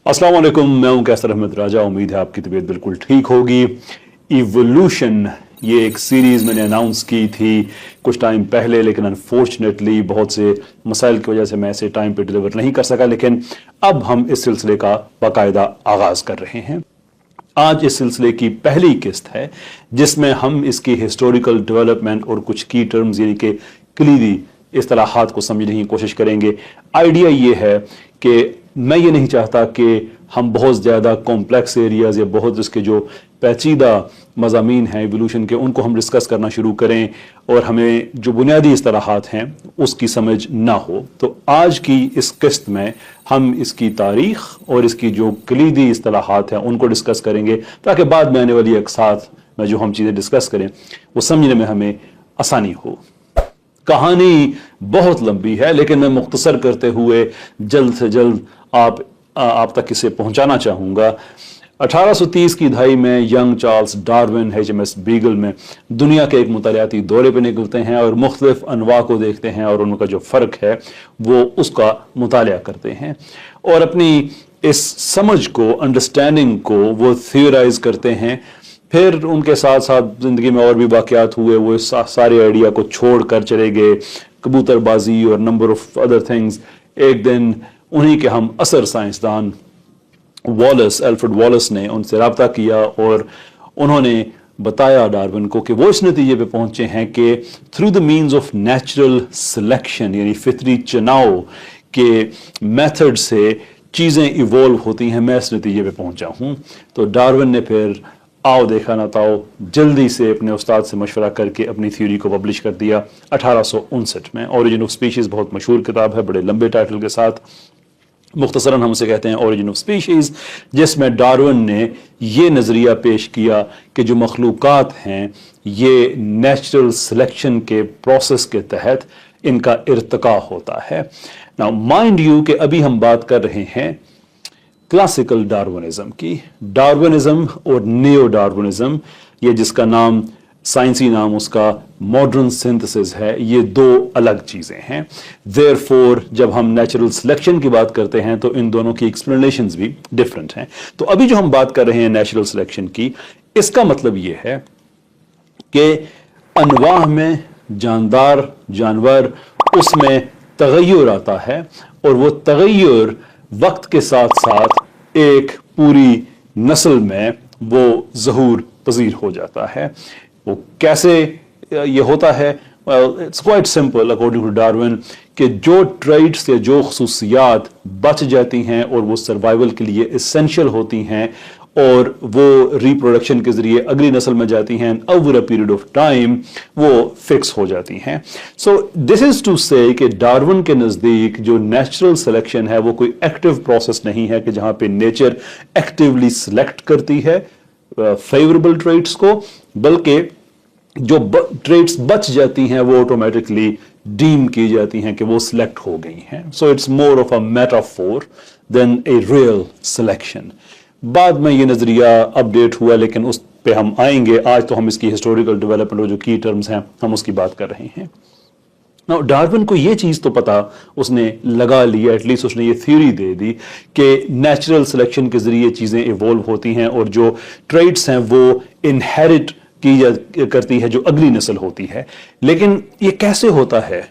अस्सलाम वालेकुम, मैं हूं कैसर अहमद राजा। उम्मीद है आपकी तबीयत बिल्कुल ठीक होगी। इवोल्यूशन ये एक सीरीज मैंने अनाउंस की थी कुछ टाइम पहले, लेकिन अनफॉर्चुनेटली बहुत से मसाइल की वजह से मैं इसे टाइम पे डिलीवर नहीं कर सका। लेकिन अब हम इस सिलसिले का बाकायदा आगाज कर रहे हैं। आज इस सिलसिले की पहली किस्त है जिसमें हम इसकी हिस्टोरिकल डेवलपमेंट और कुछ की टर्म्स यानी कि कलीदी इस्तिलाहात को समझने की कोशिश करेंगे। आइडिया ये है कि मैं ये नहीं चाहता कि हम बहुत ज़्यादा कॉम्प्लेक्स एरियाज या बहुत इसके जो पेचीदा मज़ामीन हैं इवोल्यूशन के उनको हम डिस्कस करना शुरू करें और हमें जो बुनियादी इस्तिलाहात हैं उसकी समझ ना हो। तो आज की इस किस्त में हम इसकी तारीख और इसकी जो कलीदी इस्तिलाहात हैं उनको डिस्कस करेंगे ताकि बाद में आने वाली एक साथ में जो हम चीज़ें डिस्कस करें वो समझने में हमें आसानी हो। कहानी बहुत लंबी है लेकिन मैं मुख्तसर करते हुए जल्द से जल्द आप तक इसे पहुंचाना चाहूंगा। 1830 की दहाई में young Charles Darwin HMS beagle में दुनिया के एक मुतालियाती दौरे पर निकलते हैं और मुख्तलिफ अनवा को देखते हैं और उनका जो फ़र्क है वो उसका मुतालिया करते हैं और अपनी इस समझ को, अंडरस्टैंडिंग को वो थियोराइज करते हैं। फिर उनके साथ साथ ज़िंदगी में और भी वाक़यात हुए, वो इस सारे आइडिया को छोड़ कर चले गए, कबूतरबाजी और नंबर ऑफ अदर थिंग्स। एक दिन उन्हीं के हम असर साइंसदान एल्फ्रेड वॉलस ने उनसे रब्ता किया और उन्होंने बताया डार्विन को कि वो इस नतीजे पे पहुंचे हैं कि through the means of natural selection यानी फितरी चुनाव के मेथड से चीज़ें इवॉल्व होती हैं। मैं इस नतीजे पे पहुंचा हूं। तो डार्विन ने फिर आओ देखा ना ताओ जल्दी से अपने उस्ताद से मशवरा करके अपनी थ्योरी को पब्लिश कर दिया 1859 में। ओरिजिन ऑफ स्पीशीज बहुत मशहूर किताब है, बड़े लंबे टाइटल के साथ। मुख्तसरन हम उसे कहते हैं ओरिजिन ऑफ स्पीशीज, जिसमें डार्विन ने ये नज़रिया पेश किया कि जो मखलूक़ात हैं ये नेचुरल सिलेक्शन के प्रोसेस के तहत इनका इर्तिका होता है। नाउ माइंड यू कि अभी हम बात कर रहे हैं क्लासिकल डार्विनिज्म की। डार्विनिज्म और नियो डार्विनिज्म, ये जिसका नाम साइंसी नाम उसका मॉडर्न सिंथेसिस है, ये दो अलग चीजें हैं। देयरफॉर जब हम नेचुरल सिलेक्शन की बात करते हैं तो इन दोनों की एक्सप्लेनेशंस भी डिफरेंट हैं। तो अभी जो हम बात कर रहे हैं नेचुरल सिलेक्शन की, इसका मतलब ये है कि अनवाह में जानदार जानवर उसमें तगय्युर आता है और वो तगय्युर वक्त के साथ साथ एक पूरी नस्ल में वो ज़हूर पजीर हो जाता है। वो कैसे ये होता है? It's quite simple according to Darwin कि जो ट्रेड्स या जो खसूसियात बच जाती हैं और वो सर्वाइवल के लिए एसेंशियल होती हैं और वो रिप्रोडक्शन के जरिए अगली नस्ल में जाती हैं, over a period of time वो फिक्स हो जाती हैं। सो दिस इज टू से कि डार्विन के नज़दीक जो नेचुरल सिलेक्शन है वो कोई एक्टिव प्रोसेस नहीं है कि जहां पे नेचर एक्टिवली सिलेक्ट करती है फेवरेबल ट्रेड्स को, बल्कि जो ट्रेड्स बच जाती हैं वो ऑटोमेटिकली डीम की जाती हैं कि वो सिलेक्ट हो गई हैं। So it's more of a metaphor than a real selection. बाद में ये नज़रिया अपडेट हुआ लेकिन उस पे हम आएंगे। आज तो हम इसकी हिस्टोरिकल डेवलपमेंट और जो की टर्म्स हैं हम उसकी बात कर रहे हैं। नाउ डार्विन को ये चीज़ तो पता उसने लगा लिया, एटलीस्ट उसने ये थ्योरी दे दी कि नेचुरल सिलेक्शन के जरिए चीज़ें इवॉल्व होती हैं और जो ट्रेड्स हैं वो इनहेरिट की करती है जो अगली नस्ल होती है। लेकिन ये कैसे होता है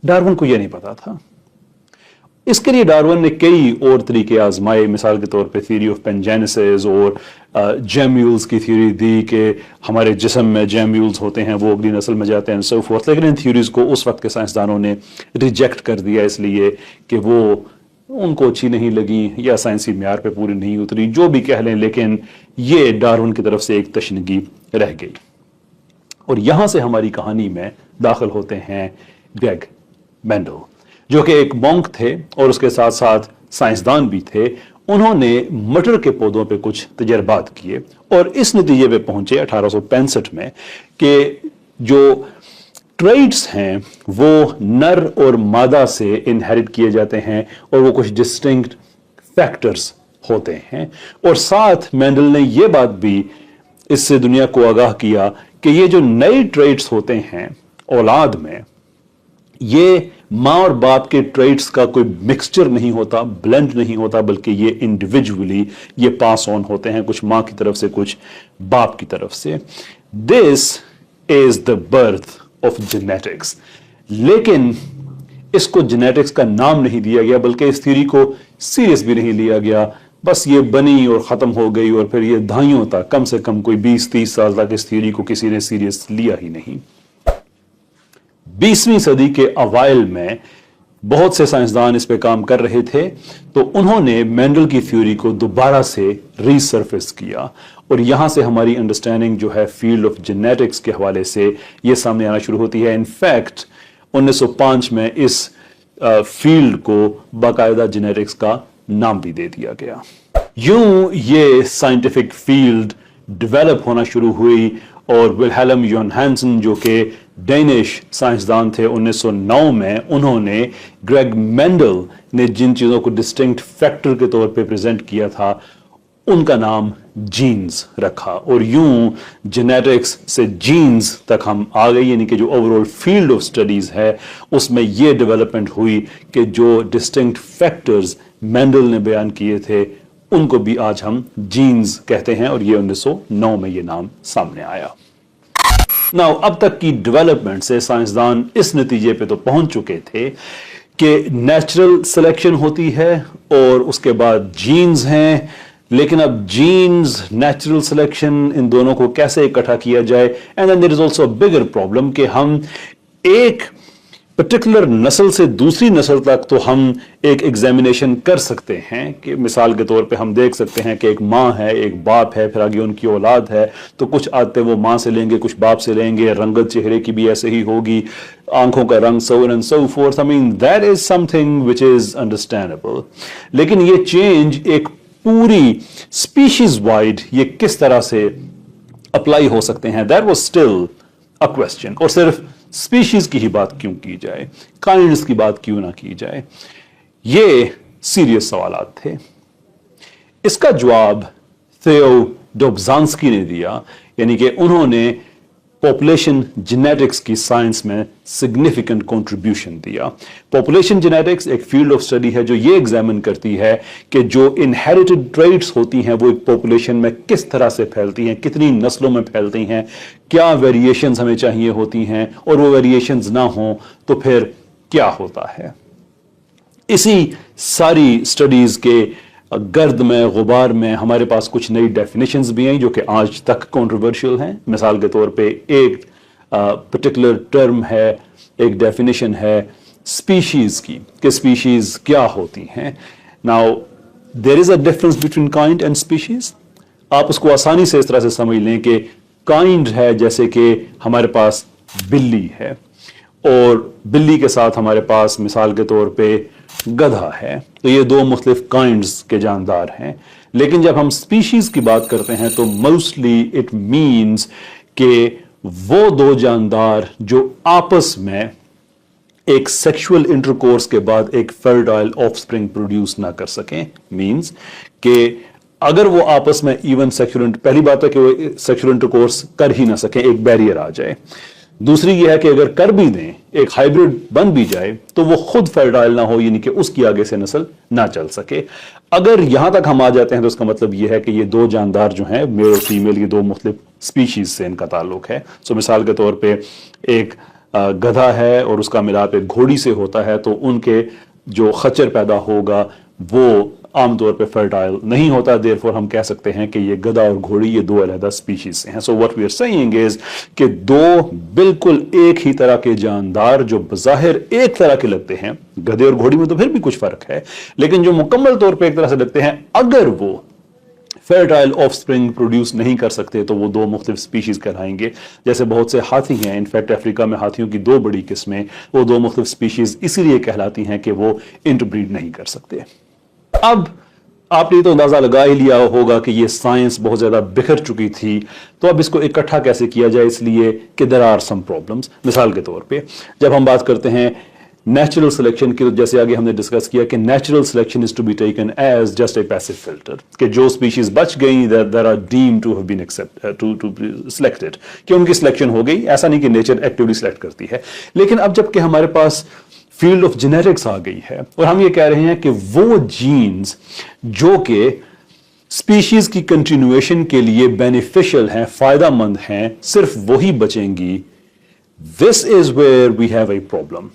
डार्विन को ये नहीं पता था। इसके लिए डार्विन ने कई और तरीके आजमाए। मिसाल के तौर पे थ्योरी ऑफ पेंजेनेसिस और जेम्यूल्स की थ्योरी दी कि हमारे जिस्म में जेम्यूल्स होते हैं वो अगली नस्ल में जाते हैं सो फोर्थ। लेकिन इन थ्योरीज को उस वक्त के साइंसदानों ने रिजेक्ट कर दिया इसलिए कि वो उनको अच्छी नहीं लगी या साइंसी म्यार पे पूरी नहीं उतरी, जो भी कह लें। लेकिन ये डार्विन की तरफ से एक तशनगी रह गई। और यहां से हमारी कहानी में दाखिल होते हैं ग्रेग मेंडल, जो कि एक मॉन्क थे और उसके साथ साथ साइंसदान भी थे। उन्होंने मटर के पौधों पे कुछ तजर्बात किए और इस नतीजे पे पहुंचे 1865 में कि जो ट्रेड्स हैं वो नर और मादा से इनहेरिट किए जाते हैं और वो कुछ डिस्टिंक्ट फैक्टर्स होते हैं। और साथ मेंडल ने ये बात भी इससे दुनिया को आगाह किया कि ये जो नए ट्रेड्स होते हैं औलाद में, ये माँ और बाप के ट्रेट्स का कोई मिक्सचर नहीं होता, ब्लेंड नहीं होता, बल्कि ये इंडिविजुअली ये पास ऑन होते हैं, कुछ माँ की तरफ से कुछ बाप की तरफ से. This is the birth of genetics. लेकिन इसको जेनेटिक्स का नाम नहीं दिया गया, बल्कि इस थ्योरी को सीरियस भी नहीं लिया गया. बस ये बनी और खत्म हो गई, और फिर ये दहाइयों तक, कम से कम कोई 20-30 साल तक इस थ्योरी को किसी ने सीरियस लिया ही नहीं. 20वीं सदी के अवाइल में बहुत से साइंसदान इस पे काम कर रहे थे, तो उन्होंने मेंडल की थ्योरी को दोबारा से रीसर्फेस किया, और यहां से हमारी अंडरस्टैंडिंग जो है फील्ड ऑफ जेनेटिक्स के हवाले से ये सामने आना शुरू होती है. इनफैक्ट 1905 में इस फील्ड को बाकायदा जेनेटिक्स का नाम भी दे दिया गया. यूं ये साइंटिफिक फील्ड डेवलप होना शुरू हुई, और विल्हेल्म जोहानसन जो कि डेनिश साइंसदान थे 1909 में, उन्होंने ग्रेग मेंडल ने जिन चीजों को डिस्टिंक्ट फैक्टर के तौर पे प्रेजेंट किया था उनका नाम जीन्स रखा, और यूं जेनेटिक्स से जीन्स तक हम आ गए. यानी कि जो ओवरऑल फील्ड ऑफ स्टडीज है उसमें ये डेवलपमेंट हुई कि जो डिस्टिंक्ट फैक्टर्स मेंडल ने बयान किए थे उनको भी आज हम जीन्स कहते हैं, और ये 1909 में ये नाम सामने आया. नाउ अब तक की डेवलपमेंट से साइंसदान इस नतीजे पे तो पहुंच चुके थे कि नेचुरल सिलेक्शन होती है और उसके बाद जीन्स हैं, लेकिन अब जीन्स, नेचुरल सिलेक्शन, इन दोनों को कैसे इकट्ठा किया जाए. And then there is also a bigger problem कि हम एक पर्टिकुलर नस्ल से दूसरी नस्ल तक तो हम एक एग्जामिनेशन कर सकते हैं, कि मिसाल के तौर पे हम देख सकते हैं कि एक माँ है, एक बाप है, फिर आगे उनकी औलाद है, तो कुछ आते वो माँ से लेंगे, कुछ बाप से लेंगे, रंगत चेहरे की भी ऐसे ही होगी, आंखों का रंग, so on and so forth. I mean that is something which is understandable. लेकिन ये चेंज एक पूरी स्पीशीज वाइड ये किस तरह से अप्लाई हो सकते हैं, that was still a question. और सिर्फ स्पीशीज की ही बात क्यों की जाए, काइंड्स की बात क्यों ना की जाए, ये सीरियस सवालात थे. इसका जवाब थियो डोब्जांस्की ने दिया, यानी कि उन्होंने पॉपुलेशन जेनेटिक्स की साइंस में सिग्निफिकेंट कंट्रीब्यूशन दिया. पॉपुलेशन जेनेटिक्स एक फील्ड ऑफ स्टडी है जो ये एग्जामिन करती है कि जो इनहेरिटेड ट्रेट्स होती हैं वो एक पॉपुलेशन में किस तरह से फैलती हैं, कितनी नस्लों में फैलती हैं, क्या वेरिएशंस हमें चाहिए होती हैं, और वो वेरिएशंस ना हो तो फिर क्या होता है. इसी सारी स्टडीज के गर्द में, गुबार में हमारे पास कुछ नई डेफिनेशंस भी हैं जो कि आज तक कंट्रोवर्शियल हैं. मिसाल के तौर पे एक पर्टिकुलर टर्म है, एक डेफिनेशन है स्पीशीज की, कि स्पीशीज क्या होती हैं. Now there is a difference between kind and species. आप उसको आसानी से इस तरह से समझ लें कि काइंड है जैसे कि हमारे पास बिल्ली है, और बिल्ली के साथ हमारे पास मिसाल के तौर पे गधा है, तो ये दो मुख्तलिफ काइंड्स के जानदार हैं. लेकिन जब हम स्पीशीज की बात करते हैं तो मोस्टली इट मीन्स कि वो दो जानदार जो आपस में एक सेक्सुअल इंटरकोर्स के बाद एक फर्टाइल ऑफस्प्रिंग प्रोड्यूस ना कर सकें. मीन्स कि अगर वो आपस में इवन सेक्सुअल, पहली बात है कि वो सेक्सुअल इंटरकोर्स कर ही ना सकें, एक बैरियर आ जाए. दूसरी यह है कि अगर कर भी दें, एक हाइब्रिड बन भी जाए, तो वो खुद फर्टाइल ना हो, यानी कि उसकी आगे से नस्ल ना चल सके. अगर यहां तक हम आ जाते हैं तो इसका मतलब यह है कि ये दो जानदार जो हैं, मेल और फीमेल, ये दो मुख्तलिफ स्पीशीज से इनका ताल्लुक है. सो मिसाल के तौर पे एक गधा है और उसका मिलाप एक घोड़ी से होता है, तो उनके जो खच्चर पैदा होगा वो आमतौर पे फर्टाइल नहीं होता. देयरफॉर हम कह सकते हैं कि ये गधा और घोड़ी ये दो अलग स्पीशीज से हैं. So what we are saying is कि दो बिल्कुल एक ही तरह के जानदार जो बज़ाहिर एक तरह के लगते हैं, गधे और घोड़ी में तो फिर भी कुछ फर्क है, लेकिन जो मुकम्मल तौर पे एक तरह से लगते हैं, अगर वो फर्टाइल ऑफस्प्रिंग प्रोड्यूस नहीं कर सकते तो वो दो मुख्तलिफ स्पीशीज कहलाएंगे. जैसे बहुत से हाथी हैं, इनफैक्ट अफ्रीका में हाथियों की दो बड़ी किस्में, वो दो मुख्तलिफ स्पीशीज इसीलिए कहलाती हैं कि वो इंटरब्रीड नहीं कर सकते. अब आपने तो अंदाजा लगा ही लिया होगा कि ये साइंस बहुत ज्यादा बिखर चुकी थी, तो अब इसको इकट्ठा कैसे किया जाए, इसलिए कि देयर आर सम प्रॉब्लम्स. मिसाल के तौर पे जब हम बात करते हैं नेचुरल सिलेक्शन की, तो जैसे आगे हमने डिस्कस किया कि natural selection is to be taken as just a passive filter, कि जो स्पीशीज बच गई that are deemed to have been to selected, कि उनकी सिलेक्शन हो गई. ऐसा नहीं कि नेचर एक्टिवली सिलेक्ट करती है. लेकिन अब जबकि हमारे पास फील्ड ऑफ जेनेटिक्स आ गई है और हम ये कह रहे हैं कि वो जीन्स जो कि स्पीशीज की कंटिन्यूएशन के लिए बेनिफिशियल हैं, फायदामंद हैं, सिर्फ वही बचेंगी। This is where we have a problem,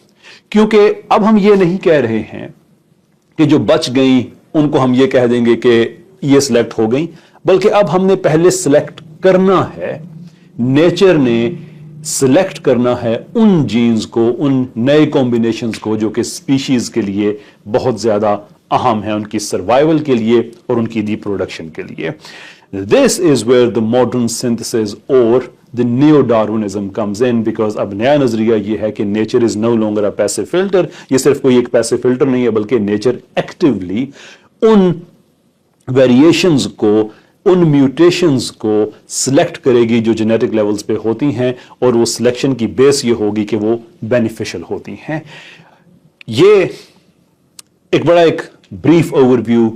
क्योंकि अब हम ये नहीं कह रहे हैं कि जो बच गई उनको हम ये कह देंगे कि ये सिलेक्ट हो गई, बल्कि अब हमने पहले सिलेक्ट करना है, नेचर ने सिलेक्ट करना है उन जीन्स को, उन नए कॉम्बिनेशंस को जो कि स्पीशीज के लिए बहुत ज्यादा अहम है, उनकी सर्वाइवल के लिए और उनकी रिप्रोडक्शन के लिए। This is where the modern synthesis और the new Darwinism comes in, because अब नया नजरिया ये है कि nature is no longer a passive filter. ये सिर्फ कोई एक पैसिव फिल्टर नहीं है, बल्कि नेचर एक्टिवली उन वेरिएशंस को, उन म्यूटेशंस को सिलेक्ट करेगी जो जेनेटिक लेवल्स पे होती हैं, और वो सिलेक्शन की बेस ये होगी कि वो बेनिफिशियल होती हैं। ये एक बड़ा एक ब्रीफ ओवरव्यू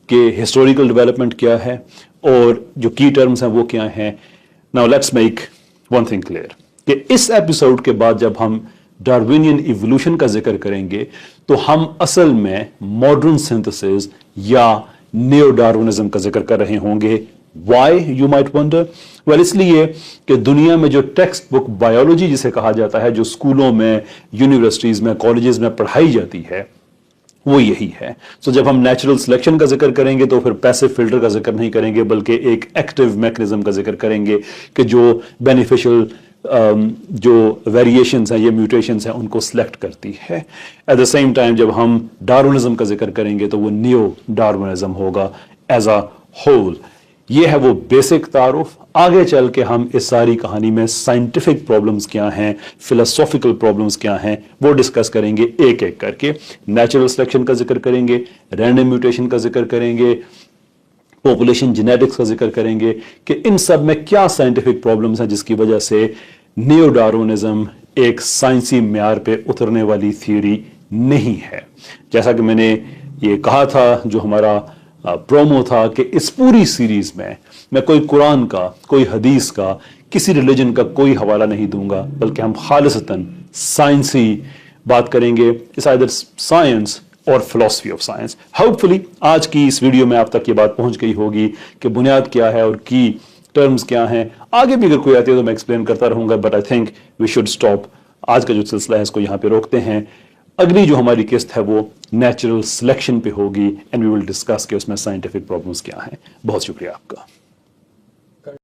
कि हिस्टोरिकल डेवलपमेंट क्या है और जो की टर्म्स हैं वो क्या हैं। Now let's make one thing clear कि इस एपिसोड के बाद जब हम डार्विनियन इवोल्यूशन का जिक्र करेंगे तो हम असल में मॉडर्न सिंथेसिस या न्यू डार्विनिज्म का जिक्र कर रहे होंगे। Why you might wonder? Well, इसलिए कि दुनिया में जो टेक्स्ट बुक बायोलॉजी जिसे कहा जाता है, जो स्कूलों में, यूनिवर्सिटीज में, कॉलेजेस में पढ़ाई जाती है, वो यही है। सो जब हम नेचुरल सिलेक्शन का जिक्र करेंगे तो फिर पैसिव फिल्टर का जिक्र नहीं करेंगे, बल्कि एक एक्टिव मैकेनिज्म का जिक्र करेंगे कि जो बेनिफिशियल जो वेरिएशंस हैं, ये म्यूटेशंस हैं, उनको सिलेक्ट करती है। एट द सेम टाइम जब हम डार्विनिज्म का जिक्र करेंगे तो वो न्यू डार्विनिज्म होगा एज अ होल। ये है वो बेसिक तारुफ। आगे चल के हम इस सारी कहानी में साइंटिफिक प्रॉब्लम्स क्या हैं, फिलोसॉफिकल प्रॉब्लम्स क्या हैं, वो डिस्कस करेंगे एक एक करके। नेचुरल सिलेक्शन का जिक्र करेंगे, रैंडम म्यूटेशन का जिक्र करेंगे, पॉपुलेशन जेनेटिक्स का जिक्र करेंगे कि इन सब में क्या साइंटिफिक प्रॉब्लम्स हैं जिसकी वजह से न्यू डार्विनिज्म एक साइंसी म्यार पे उतरने वाली थ्योरी नहीं है। जैसा कि मैंने ये कहा था, जो हमारा प्रोमो था, कि इस पूरी सीरीज में मैं कोई कुरान का, कोई हदीस का, किसी रिलीजन का कोई हवाला नहीं दूंगा, बल्कि हम खालिसतन साइंसी बात करेंगे। इट्स आइदर साइंस और फिलॉसफी ऑफ साइंस। होपफुली आज की इस वीडियो में आप तक ये बात पहुंच गई होगी कि बुनियाद क्या है और की टर्म्स क्या हैं। आगे भी अगर कोई आती है तो मैं एक्सप्लेन करता रहूंगा, but I think we should stop. आज का जो सिलसिला है इसको यहाँ पे रोकते हैं। अगली जो हमारी किस्त है वो नेचुरल सिलेक्शन पे होगी, एंड वी विल डिस्कस कि उसमें साइंटिफिक प्रॉब्लम्स क्या हैं। बहुत शुक्रिया आपका।